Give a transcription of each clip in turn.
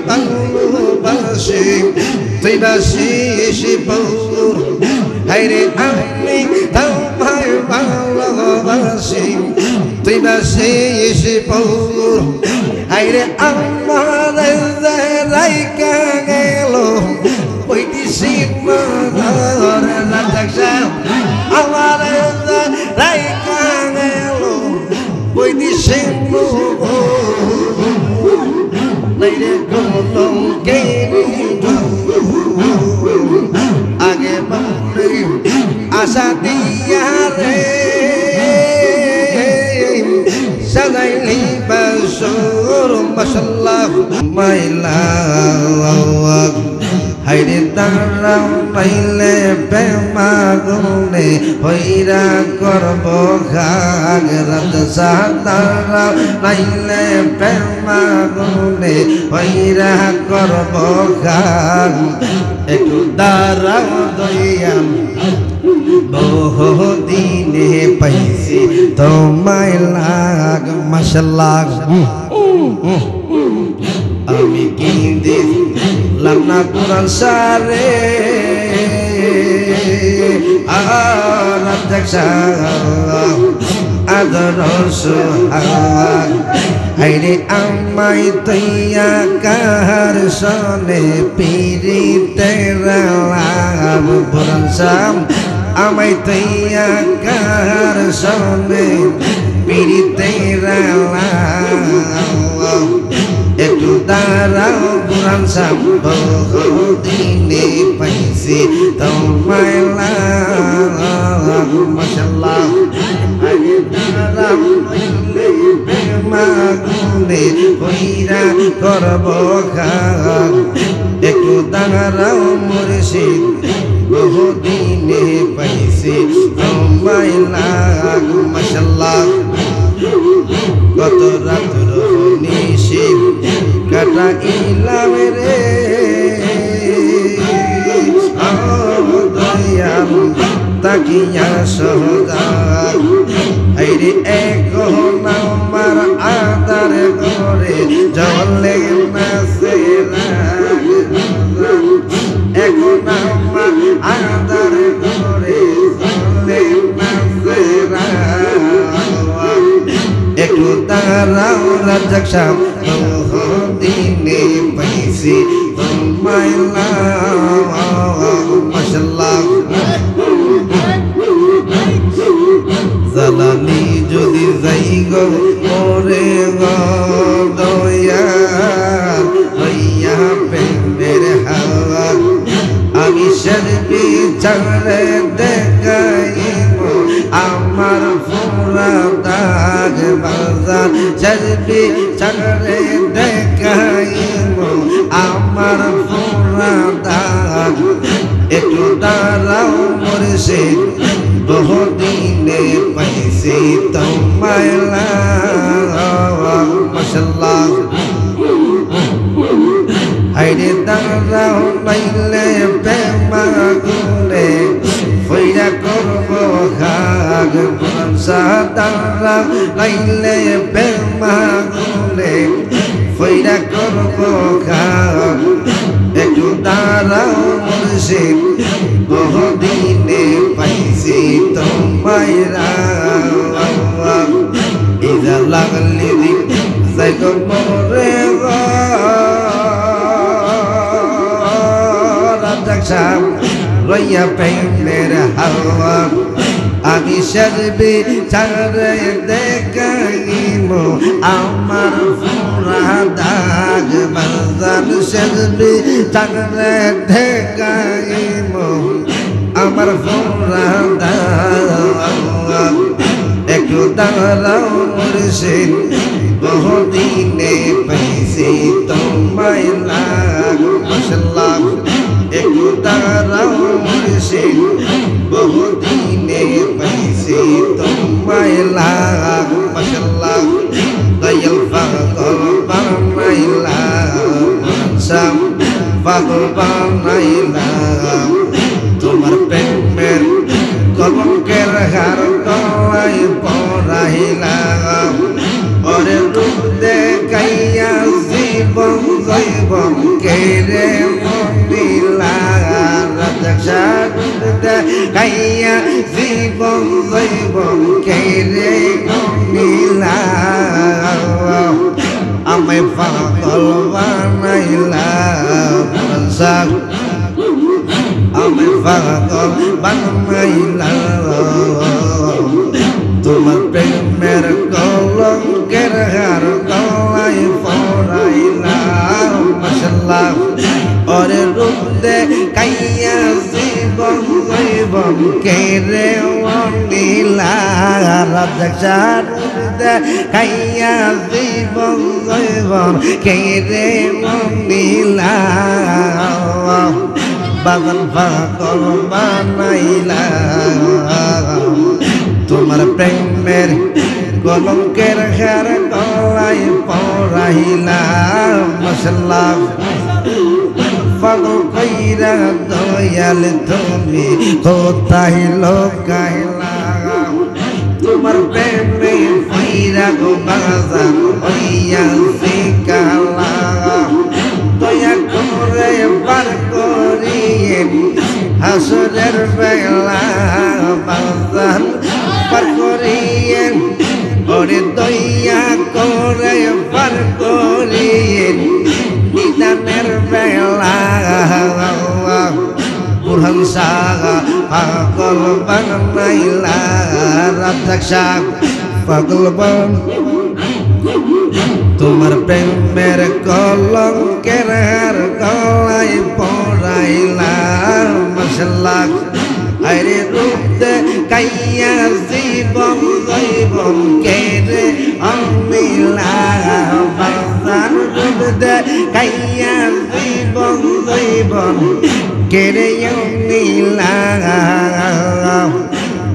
ভালোবাসি তুই বাসিস বন্ধুর হাইরে আমি তোমায় ভালোবাসি তুই বাসিস বন্ধুর হাইরে আমার রাইকা গেল ওইটি সিমার রাজা আমার রাইকা গেল ওইটি সিমারে কলঙ্কে আগে বাড়ে আশা দিয়া রে সাজাইলি বাসর মাশাআল্লাহ মাইলা হাইরে তারাও পাইলে প্রেমাগুনে হইরা করব খাগ রাত সাতারাও পাইলে প্রেমাগুনে হইরা করব খাগ একটু দাঁড়াও দইয়াম বহুদিনে পাইছি তোমায় লাগ মাশাআল্লাহ আমি কি দেখলাম না কোরআন সারে আর দেখা আদর সোহাগ হাইরে আমায় তৈয়া কার সনে পিরিতে রাম কোরআন সাম আমায় তৈয়া কার সনে পিরিতে রাম একটু দাঁড়াও কোরআন সাম বহুদিনে পাইছি তোমায় লাগ মাশাআল্লাহ আগে দাঁড়াও প্রেমাগুনে হইরা করব খাগ একটু দাঁড়াও মুর্শিদ বহুদিনে পাইছি তোমায় লাগ মাশাআল্লাহ কত রাত্র নিশি কাটাইলাম রে দয়াল তাকিয়া সহজাগ আইরে এখন আমার আদার করে জলে নাচে এখন আমার আদার করে জলে নাচে একটু দাঁড়াও রাজাক সাহেব বহুদিনে পাইছি তোমায় লাগ মাশাআল্লাহ জালালি যদি যাই গো ওরে দয়া হইয়া প্রেমের হাওয়া আমি শরবি চলে দেখাইব আমার ফুরা দাগ বাজার শরবি চলে দেখাইব আমার ফুরা দাগ একটু দাঁড়াও মুর্শিদ বহুদিনে পাইছি তোমায় লাগ মাশাআল্লাহ হাইরে দাঁড়াও নাইলে প্রেমাগুনে হইরা করব খাগ কোরআন সাদারাও নাইলে প্রেমাগুনে হইরা করব খাগ একটু দাঁড়াও মুর্শিদ বহুদিনে পাইছি তোমায় লাগ ইজা লাগলি দিক যাইগ মরে রাজাক রইয়া প্রেমের হাওয়া আমি শরবি ছাড়ে দেখাইব আমার ফুরা দাগ বাজার শরবি ছাড়ে দেখাইব আমার ফুরা দাগ একটু দাঁড়াও মুর্শিদ বহুদিনে পাইছি তোমায় লাগ মাশাআল্লাহ একটু দাঁড়াও মুর্শিদ বহুদিনে পাইছি তোমায় লাগ মাশাআল্লাহ দয়াল পাগল বানাইলা সাম পাগল বানাইলা তোমার প্রেমের কলঙ্কের হার গলায় পরাইলাম ওরে রূপ দেখাইয়া জীবন জৈবন আমায় পাগল বানাইলা পুরানসাহ আমায় পাগল বানাইলা তোমার প্রেমের কলঙ্কের হার গলায় পরাইলা মাশাআল্লাহ ওরে রূপ দেখাইয়া জীবন জীবন কেড়ে নিলা রাজা রূপ দেখাইয়া জীবন জীবন কেড়ে নিলা বাগান পাগল বানাইলা তোমার প্রেমের কলঙ্কের হার গলায় পরাইলা মাশাআল্লাহ পাগল কইরা দয়াল তুমি কোথায় লোকাইলা তোমার প্রেমে পইরা গো বাজান হইয়া শিকালা দয়া করে বার করিয়ে হাসরের বেলা বাজান বার করিয়ে ওরে দয়া করে বার করিয়ে নিদানের বেলা বুরহান শাহ পাগল বানাইলা রাজ্জাক শাহ পাগল বান তোমার প্রেমের কলঙ্কের হার গলায় পরাইলা মাশাআল্লাহ আরে রূপ দেখাইয়া জীবন জীবন কেড়ে নিলা বাজান রূপ দেখাইয়া জীবন জীবন কেড়ে নিলা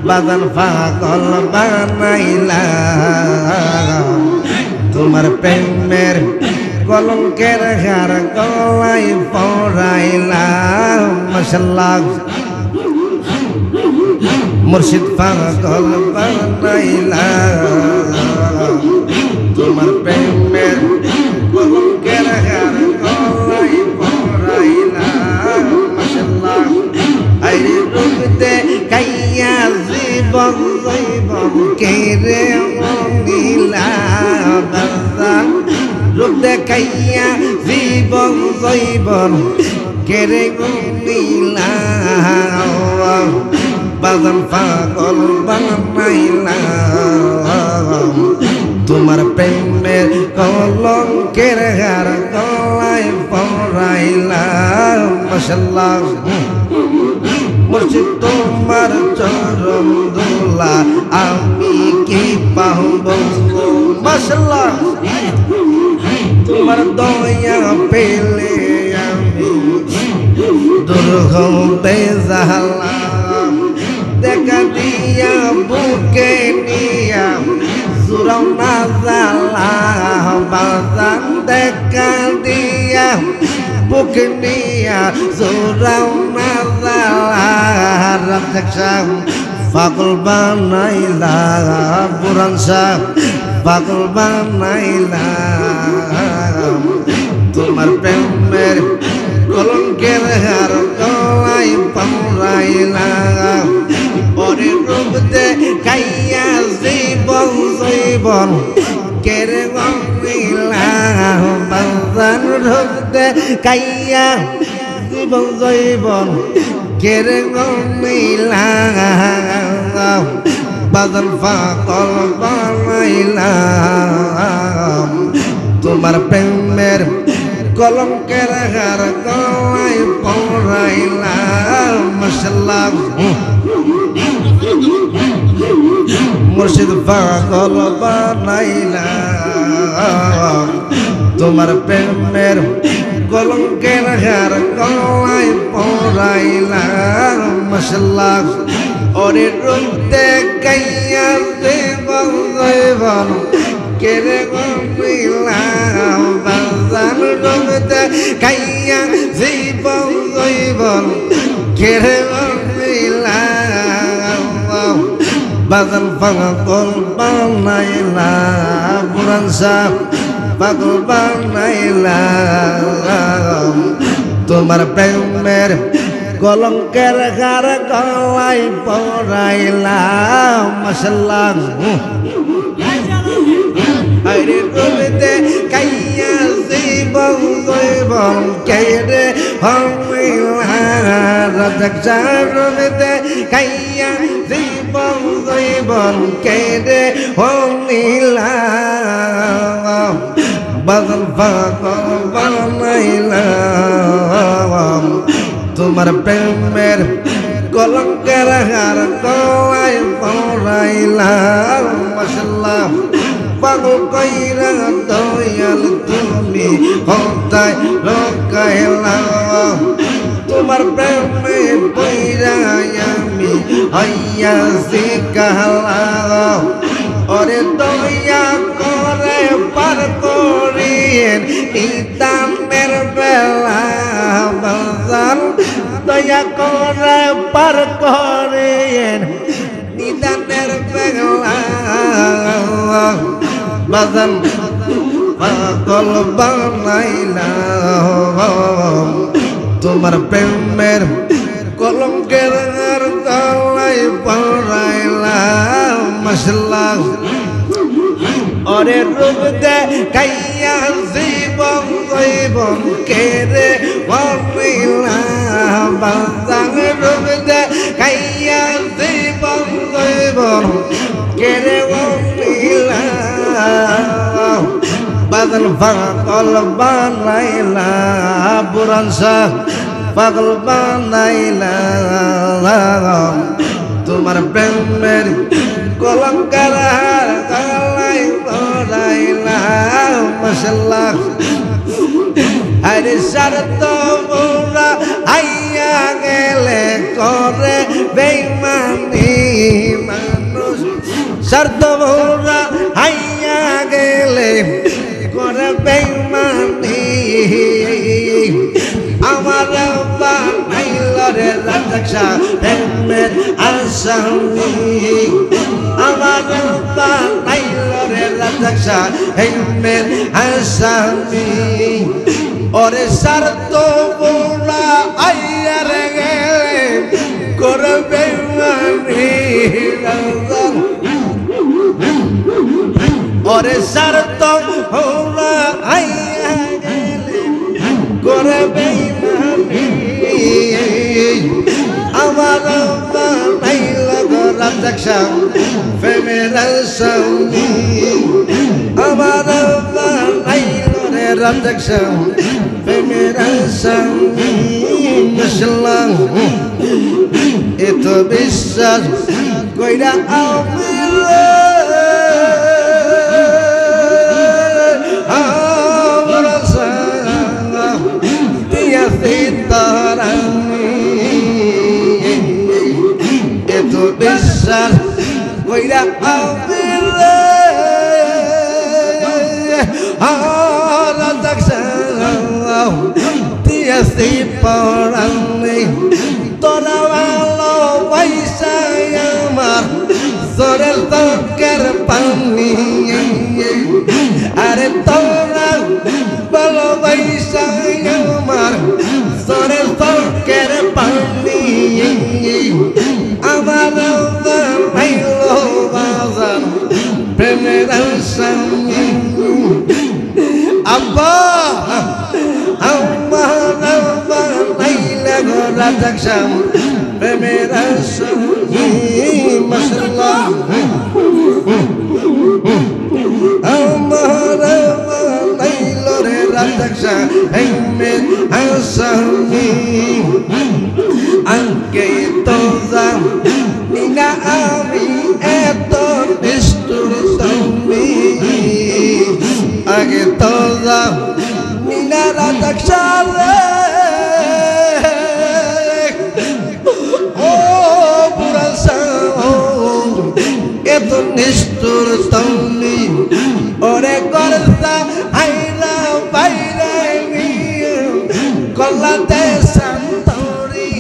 বাজান পাগল বানাইলা তোমার প্রেমের কলঙ্কের হার গলায় পরাইলা মাশাআল্লাহ মুর্শিদ পাগল বানাইলা তোমার প্রেমের কলঙ্কের হার গলায় পরাইলা মাশাআল্লাহ আইরে রূপ দেখাইয়া জীবন জীবন কেড়ে নিলা বাজান রূপ দেখাইয়া জীবন জীবন কেড়ে নিলা বাজান পাগল বানাইলা তোমার প্রেমের কলঙ্কের হার গলায় পরাইলা মাশাআল্লাহ মুর্শিদ তোমার চরণ দোলা আমি কি পাব মাশাআল্লাহ তোমার দয়া পেলে আমি দুর্গম বেজালা দেখা দিয়া বুকে নিয়া সুরাও না জালা বাজান দেখা দিয়া বুকে নিয়া সুরাও না জালা রাজ্জাক শাহ পাগল বানাইলা বুরহান শাহ পাগল বানাইলা তোমার প্রেমের কলঙ্কের হার গলায় পরাইলা ওরে রূপ দেখাইয়া জীবন জীবন কেড়ে নিলা বাজান রূপ দেখাইয়া জীবন জীবন কেড়ে নিলা বাজান পাগল বানাইলা তোমার প্রেমের কলঙ্কের হার গলায় পরাইলা মাশাআল্লাহ মুর্শিদ পাগল বানাইলা তোমার প্রেমের কলঙ্কের হার গলায় পরাইলা মাশাআল্লাহ ওরে রূপ দেখাইয়া জীবন জীবন কেড়ে নিলা বাজান রূপ দেখাইয়া জীবন জীবন কেড়ে নিলা বাজান পাগল বানাইলা বুরহান শাহ পাগল বানাইলা তোমার প্রেমের কলঙ্কের হার গলায় পরাইলা মাশাআল্লাহ আরে রবিতে কাইয়া জীবন জীবন কেড়ে হইলা রাজা রবিতে কাইয়া জীবন জীবন কেড়ে হইলা বাদল পাগল বানাইলাম তোমার প্রেমের কলঙ্কের হার গলায় পরাইলাম মাশাআল্লাহ পাগল কইরা দয়াল তুমি হতায় রকাইলা তোমার প্রেমে পইরা আমি হইয়াছি কালা ওরে দয়া করে পার করিয়েন ইতামের বেলা বাজার দয়া করে পার করিয়েন নিদানের বেলা বাজান পাগল বানাইলাম তোমার প্রেমের কলঙ্কের গলায় পরাইলাম মাশাআল্লাহ ওরে রূপ দেখাইয়া জীবন জীবন কেড়ে হইলাম বাজান রূপ দেখাইয়া জীবন জীবন কেড়ে হইলাম বাদল পাগল বানাইলা বুরান শাহ পাগল বানাইলা তোমার প্রেমের কলঙ্কার গলায় পরাইলা মাশাআল্লাহ আরে শরত মোরা আইয়া গেলে করে বেঈমানি মানুষ শরত মোরা আইয়া গেলে করে বেঈমানি আমার বানাইল রে রাজা প্রেমের আসামি আমার বানাইল রে রাজা প্রেমের আসামি ওরে শরত মোরা আইয়া গেলে করে বেঈমানি ওরে শরত মোরা আইয়া গেলে করে বেঈমানি আমার বানাইল রাজা প্রেমের আসামি আমার বানাইল রে রাজা প্রেমের আসামি মাশাআল্লাহ এত বিশ্বাস কইরা এত বিশ্বাস কইরা দিয়াছি পড়ানি তোরা ভালো পয়সায় আমার সরের তকের পানি আরে তোরা ভালো পয়সায় আমার সরের তকের পানি আমার ভাইলো বাজার প্রেমের আসামি আব্বা আমার বানাইলে রাজা প্রেমের আসামি মাশাআল্লাহ আমার বানাইল রে রাজা প্রেমের আসামি আগে তো জানি না আমি এত নিষ্ঠুর তুমি আগে তো জানি না রাজা ও বুড়া এত নিষ্ঠুর তুমি ওরে করতা আইলা বাইরে কল্লাতে সন্তরি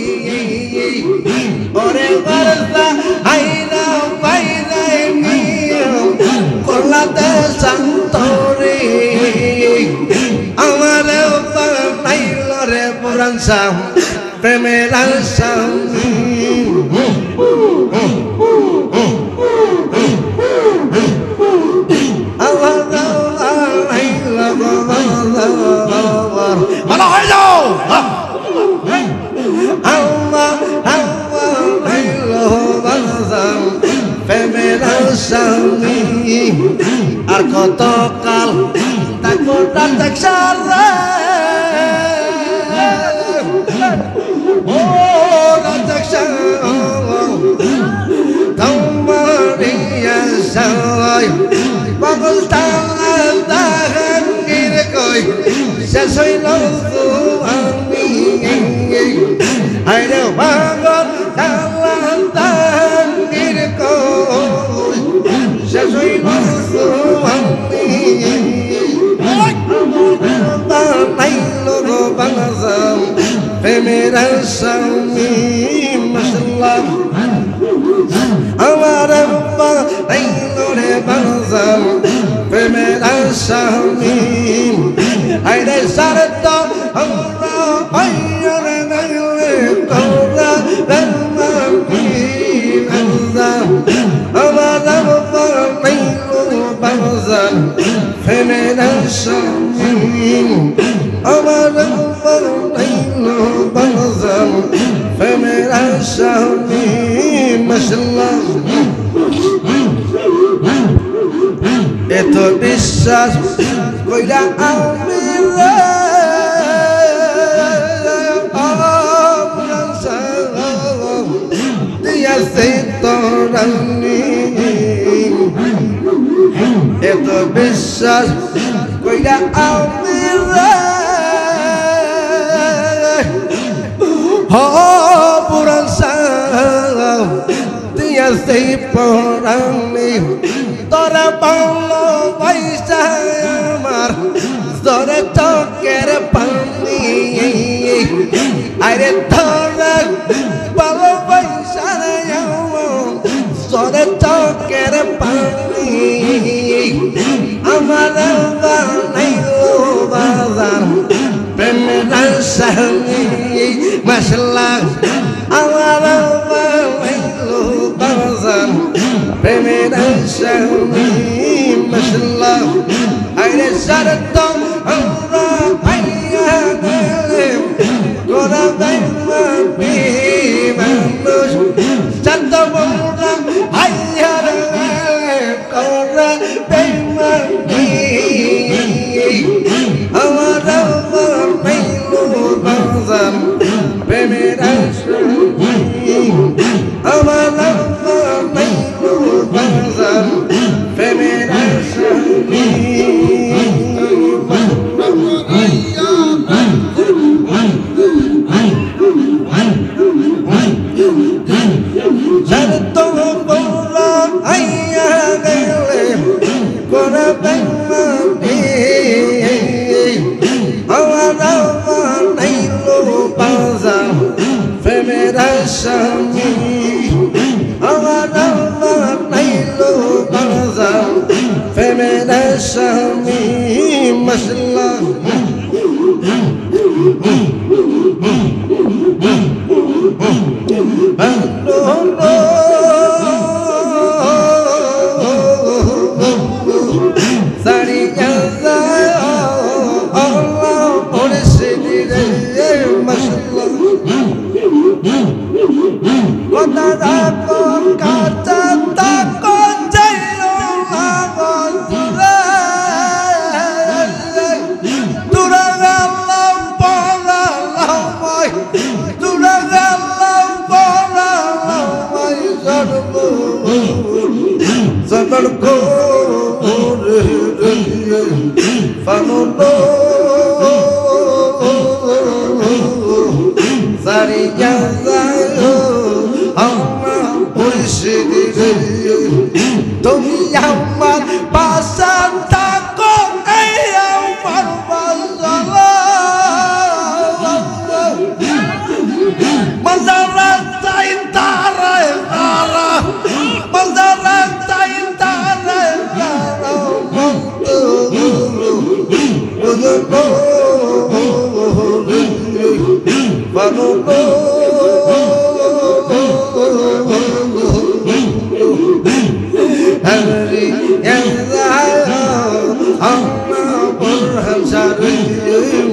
ওরে করতা আইলা বাইরে কল্লাতে সন্তরি আমার বানাইল রে পুরান সাম প্রেমের আসামি Allah ভালো হয়ে যাও প্রেমের স্বামী আর কত কাল থাকবো রাজা ও রাজা তোমার পাগল তাহাঙ্গির কই শেষ হইল আমি আরে পাগল তাহাঙ্গির কই শেষ হইল আমি বানাইলো গো বানাজাম প্রেমের স্বামী মাশাআল্লাহ আমার বানাইলো রে বানাজাম প্রেমের স্বামী আইরে সারত আমরা আইরে নাইলে তোরা রহমানি বানাজাম আমার বানাইলো বানাজাম প্রেমের স্বামী আমার বানাইলো বানাজাম প্রেমের স্বামী মাশাআল্লাহ এত বিশ্বাস কইরা আমি দিয়াছে তোরানি এত বিশ্বাস কইরা আমি পুরান সাহ দিয়াছে পরানি তোরা পালো পয়সা আমার জোরে চোখের পানি আরে তোরা পালো পয়সা জোরে চোখের পানি আমার বানাইলো বাজার প্রেমের স্বামী মাশাআল্লাহ আমার বানাইলো বাজার প্রেমের স্বামী মাশাআল্লাহ আইরে শরত আমরা আইয়া গেলে গোরা বেঈমানি মানুষ শরত আমরা আইয়া গেলে গোরা বেঈমানি আমার বানাইলো বাজার প্রেমের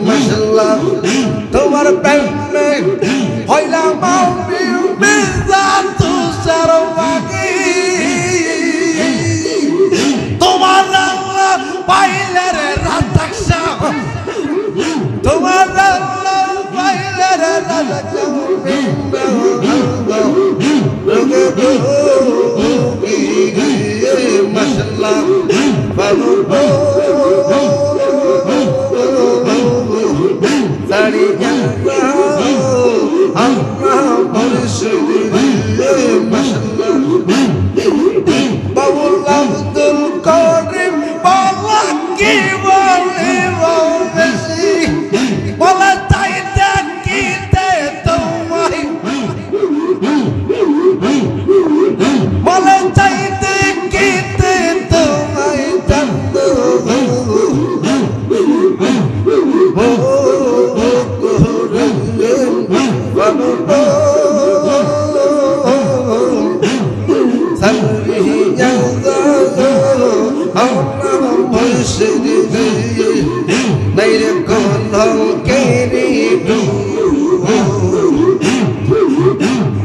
মাশাআল্লাহ তোমার প্রেমে হইলাম আমি বেজান তুষার বাকি তোমার পাইলে রে রাধাকৃষ্ণ তোমার পাইলে রে রাধাকৃষ্ণ মাশাআল্লাহ বাবু সারি জানা আল্লাহ পরিশুদ্ধ মাশাআল্লাহ বাবুল আব্দুল করিম বাবা কি বলে বেশি বলা চাইতে কিতে তোমায় বলা চাইতে কিতে তোমায় জানো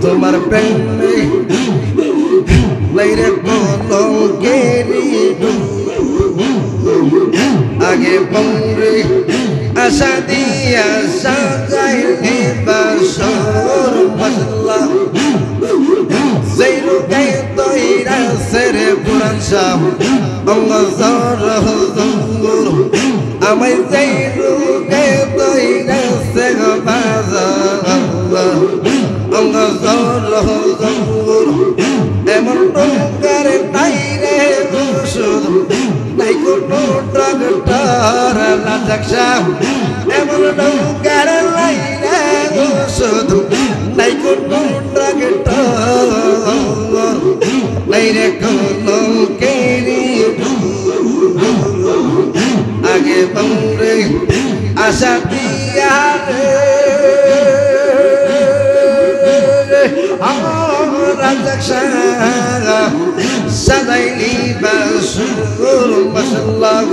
তোমার প্রেমে লাইরে কলঙ্কেরি আগে পৌরে আশা দিয়া সাজাইলে বাসর মাশাআল্লাহ যেই রোগে তৈরা সেরে পুরান শাহ অঙ্গ জর জঙ্গুর আমায় যেই রোগে তৈরা সেরে বাজার অঙ্গ জর জঙ্গুর এমন রোগের নাই রে ওষুধ নাই কোনো ডাক্তার রাজাকশাহ এমন রোগের নাই রে ওষুধ নাই কোনো ডাক্তার নাই রে কোনো কেরি আগে বংরে আশা দিয়া রে রাজাকশাহ সাজাইলি বাসুর মাশাআল্লাহ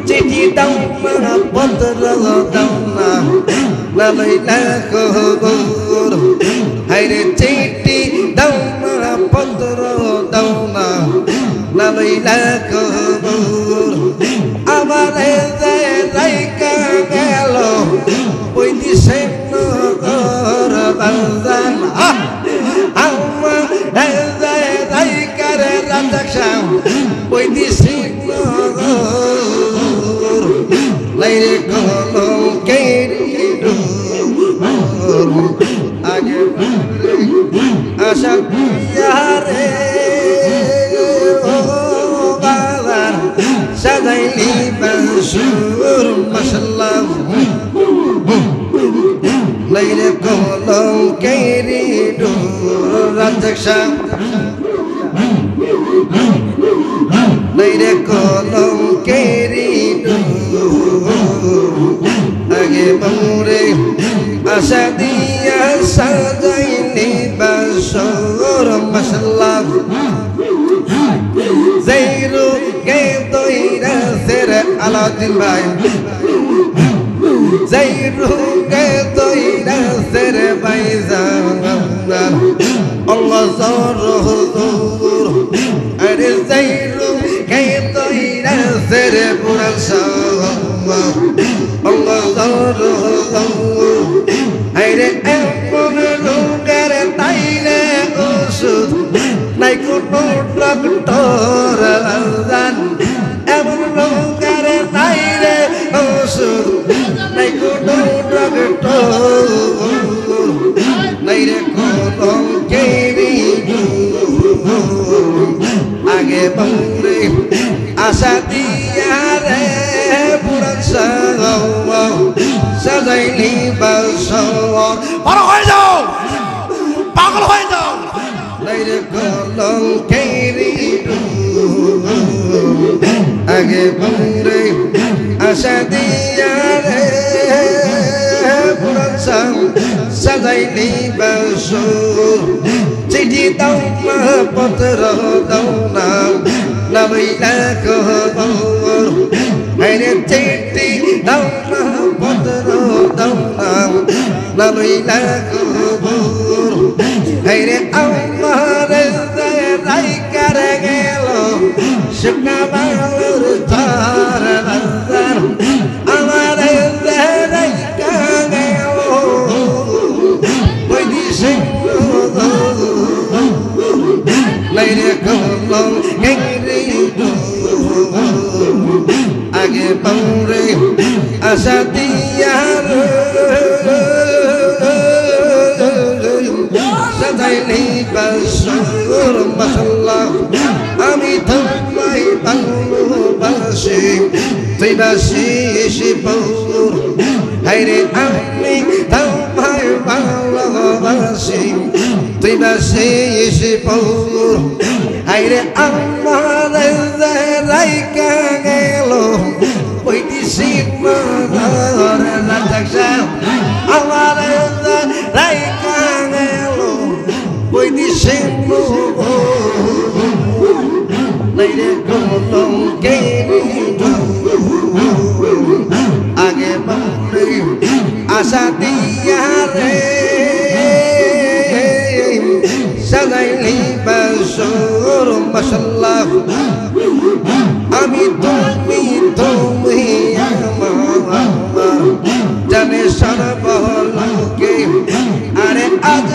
চিঠি দাও না পত্র দাও না না লইলা খবর হায়রে চিঠি দাও না পত্র দাও না না লইলা খবর আমার জায়গা গেল ওই দিশে নগর বাজান আমার জায়গা রে রাজাকশাহ ওই দিশে নগর লাইরে কলঙ্কেরি আগে আশা পিয়ারে ও বাজার সাজাইলি বাসুর মাশাআল্লাহ লাইরে কলঙ্কেরি রাজাকশাহ লাইরে কলঙ্কেরি আগে বংরে আশা দিয়া সাজাইলি বাসর মাশাআল্লাহ যেই রোগে তৈরা সেরে আলাউদ্দিন ভাই যেই রোগে তৈরা সেরে বাইজান অঙ্গ জর জর আরে যেই রোগে তৈরা সেরে পুরান শাহ অঙ্গ জর জর আরে এমন রোগের তাইলে ওষুধ নাই কোনো ডাক্তার জান এমন রোগের তাইলে ওষুধ নাই কোনো ডাক্তার নাই রে কলঙ্কেরি আগে বংরে আশা দিয়া রে পুরান শাহ সাজাইলি বাসর বড় হয়ে যাও পাগল হয়ে যাও লাইরে কলঙ্কেরি আগে বংরে আশা দিয়া রে পুরান শাহ সাজাইলি বাসর চিঠি দাও না পত্র দাও না না লইলা খবর নইলা কবর হাইরে আমার রাইকার গেল শুকনা বালুর তার বাজার আমার রাইকা গেল ওই দিশে লাইরে কলম গেরে আগে পৌরে আশা দিয়া সাজাইলি বাসর মাশাআল্লাহ আমি তোমায় ভালোবাসি তুই বাসি এসে পৌর হাইরে আমি তোমায় ভালোবাসি তুই বাসি এসে পৌর হাইরে আমার রাইকা গেল ওইটি সিমার রাজা আমার রাইকা গেল ওইটি সিমু লাইরে কলম কেরি আগে বাড়ি আশা দিয়া রে সাজাইলি বাসর মাশাআল্লাহ আমি তুমি আমার জানে সর্বলোকে আরে আজ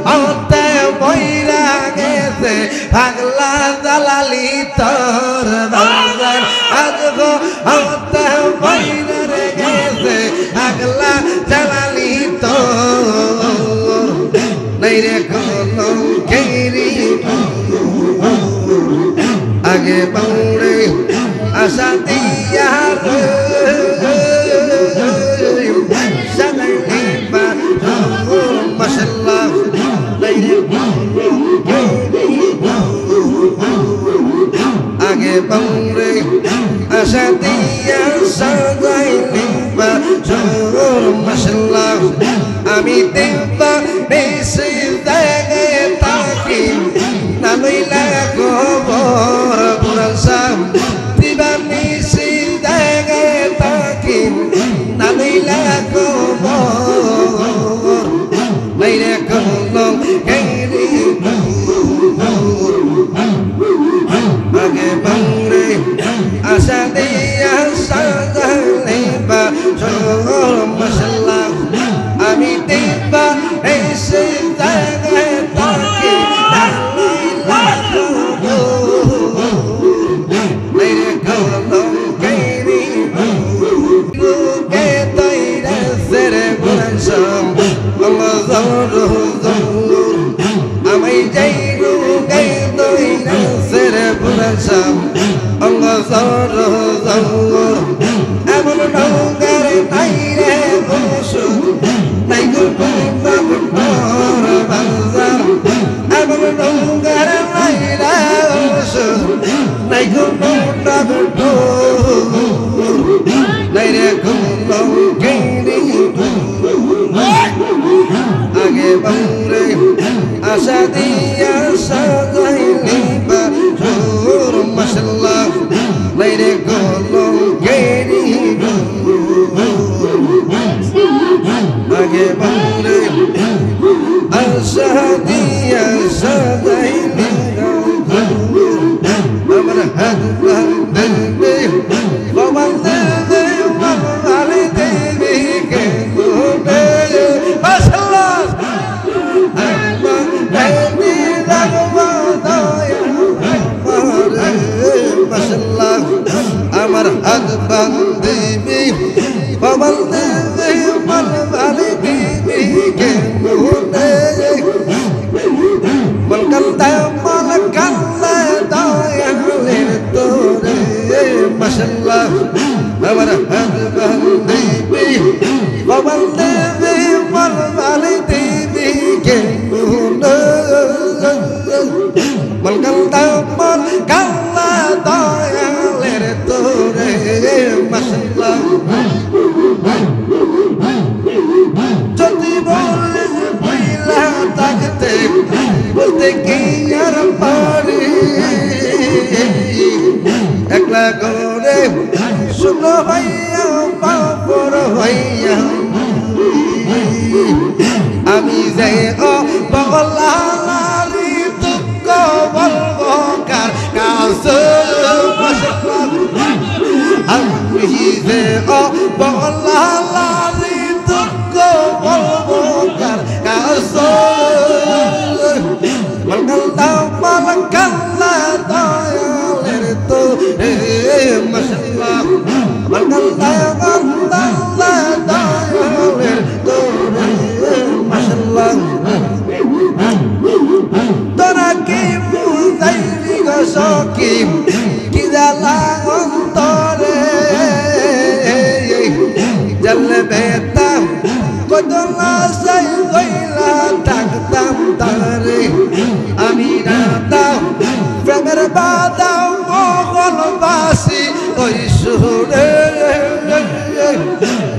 হতে বইরা গেছে পাগলা জালালি তোর বাজার আজ হতে বইরা গেছে পাগলা জালালি তোর নাইরে কলম কেরি আগে বাউরে আশা দিয়া সাজাইলি বাসর মাশাআল্লাহ লাইরে আগে বাউরে আশা দিয়া সাজাইলি বাসর মাশাআল্লাহ আমি দেবা বেশি জায়গে থাকি না লইলা খবর পুরাসাম দিবা বেশি জায়গে থাকি না লইলা খবর লাইরে কলম কেরি আগে বাউরে আশা দিয়া সাজাইলি বাসর মাশাআল্লাহ আমি দেবা এসে জায়গায় থাকি লাইরে কলম কেরি কে তৈরা সেরে গুণাসম আমি যাই গে তৈরা সেরে গুণাসম এমন নৌকার নাই রে বসু নাই গো বাজার এমন নৌকার নাই রে বসু নাই গো নাই রে কলম কেরি আগে বাউরে আশা দিয়া সাজাইলি বাসর মাশাআল্লাহ লাইরে কলম কেরি আগে বাউরে আশা দিয়া সাজাইলি আমার হাত বাঁধবে বাবা দেবে বাবা দেবে কে বলে মাশাআল্লাহ আমার হাত বাঁধবে বাবা দেবে বাবা দেবে কে বলে মলকান্তা মলকান্তা দয়ালের তোরে মাশাআল্লাহ আমার হাত বাঁধবে বাবা দেবে বাবা দেবে কে বলে মলকান্তা মলকান্তা দয়ালের তোরে মাশাআল্লাহ যদি বলে পয়লা থাকতে বলতে কি আর পারি একলা করে শুকনো হইয়া পাপড় হইয়া আমি যে বলারি দুঃখ বলবো কার কাছে আমি যে বলারি দুঃখ বলবো কার কাছে মালকাল্লা দয়ালের তো মাশাআল্লাহ মালকাল্লা দয়ালের তো মাশাআল্লাহ তোরা কি বুঝাইলি গো সখী কি জ্বালা অন্তরে জ্বলবে তাম কত লাশাই কইলা থাকতাম তারে আমি রাতাম প্রেমের বাদাম মোহনবাসী ওই সুরে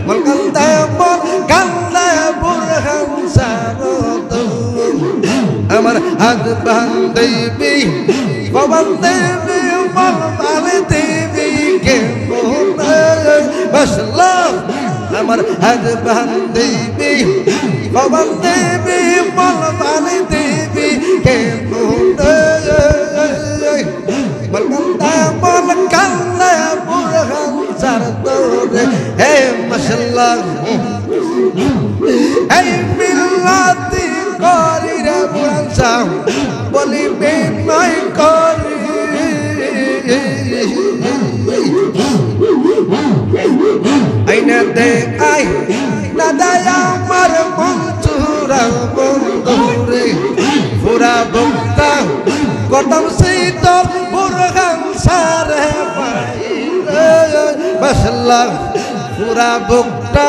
মন কান্দে বুরহান সারত আমার হাত বান্ধিবি পবন দেবী মন বালে দেবী কে মোহনে বসলা আমার হাত বান্ধিবি পবন দেবী মন বালে দেবী কে মোহনে মন কান্দে বুরহান সারত হে মাশাআল্লাহ এই মিল্লাতি করি রে বুরহান সাহ বলিবে নয় করি আইনা দে আই দাদাই আমার মন চুরা বন্ধুরে পুরা বক্তা কদম শীতল বুরহান সারে মাশাআল্লাহ পুরা বক্তা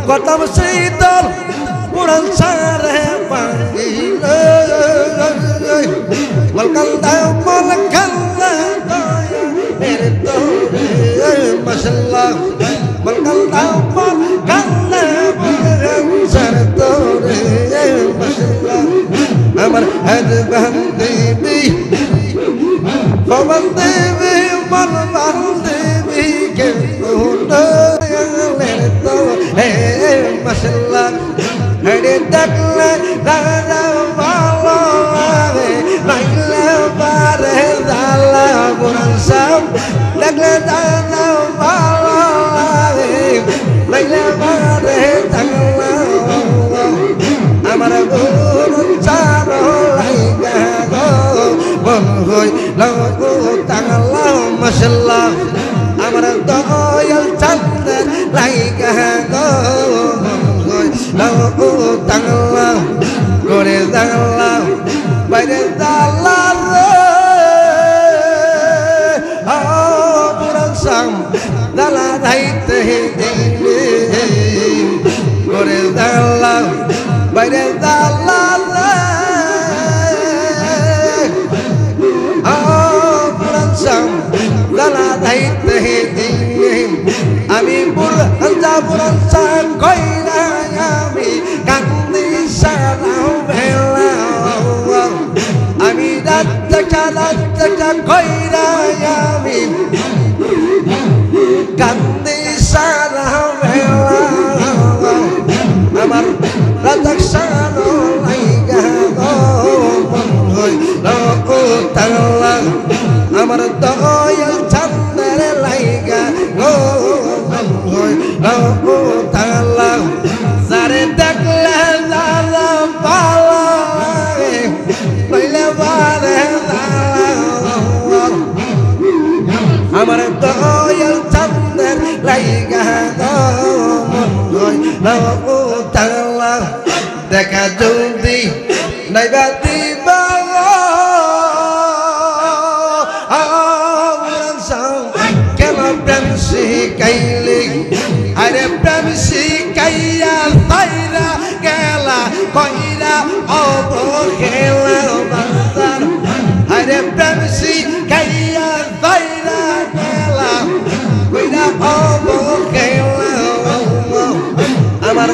কদম শীতল বুরহান সারে পাইলে মালকাল্লা দয়া মেরে তো মাশাআল্লাহ মালকাল্লা বুরহান সারে তো মাশাআল্লাহ আমার হাত বান্ধিবি পবন দেবী মন বান্ধিবি কে মেরে তো হে মাশাআল্লাহ হেডে দেখলে দাদা ভালো লাগে নাইলে বারে দালা বুরহান সাহ দেখলে দাদা ভালো লাগে নাইলে বারে দালা আমার বুরহান সাহ লাইগা গো বল হই লাগো তাআলা মাশাআল্লাহ আমার দয়াল চাঁদের লাইগা গো লাগো তাআলা করে দালা বাইরে দালা রে ও বুরহান সাহ দালা দাইতে দিলে করে দালা বাইরে দালা রে ও বুরহান সাহ দালা দাইতে দিলে আমি বুরহান সাহ কইরা আমি কান্দি সারা বেলা আমি রাতটা কইরা আমি কান্দি সারা বেলা আমার রাত সারা লাইগা গো তাআলা আমার দয়াল চাঁদের লাইগা গো তাআলা যারে দেখলে দাদা ভালো নইলে বারে আমার দয়াল চাঁদের লাইগা গো তাআলা দেখা যদি নাইবা দিবা কেন প্রেম শিখাইলে আরে প্রেম শিখাইয়া তাইরা গেলা কইরা অবহেলা বাজার আরে প্রেম শিখাইয়া তাইরা গেলা কইরা অবহেলা আমার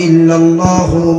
ইল্লাল্লাহু